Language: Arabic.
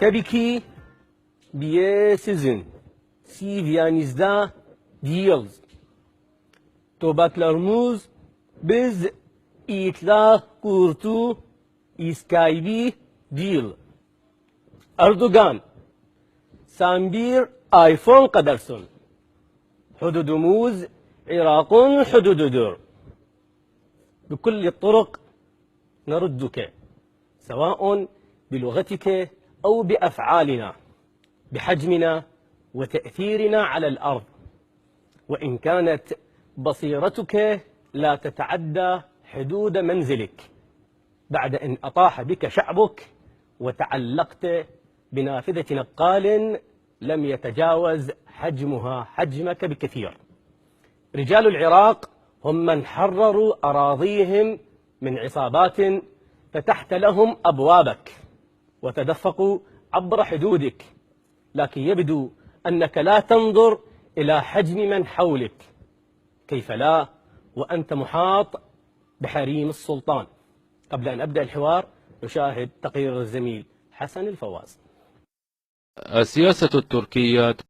Tabii ki bir sizin CV'nizde değiliz. Topraklarımız biz itlaf kurtu iskaybi değil. Erdoğan sen bir iPhone kadarsın. Hududumuz Irak'ın hudududur. بكل الطرق نردك سواء بلغتك أو بأفعالنا بحجمنا وتأثيرنا على الأرض وإن كانت بصيرتك لا تتعدى حدود منزلك بعد أن أطاح بك شعبك وتعلقت بنافذة نقال لم يتجاوز حجمها حجمك بكثير. رجال العراق هم من حرروا أراضيهم من عصابات فتحت لهم أبوابك وتدفقوا عبر حدودك، لكن يبدو أنك لا تنظر إلى حجم من حولك. كيف لا وأنت محاط بحريم السلطان؟ قبل أن أبدأ الحوار نشاهد تقرير الزميل حسن الفواز. السياسة التركية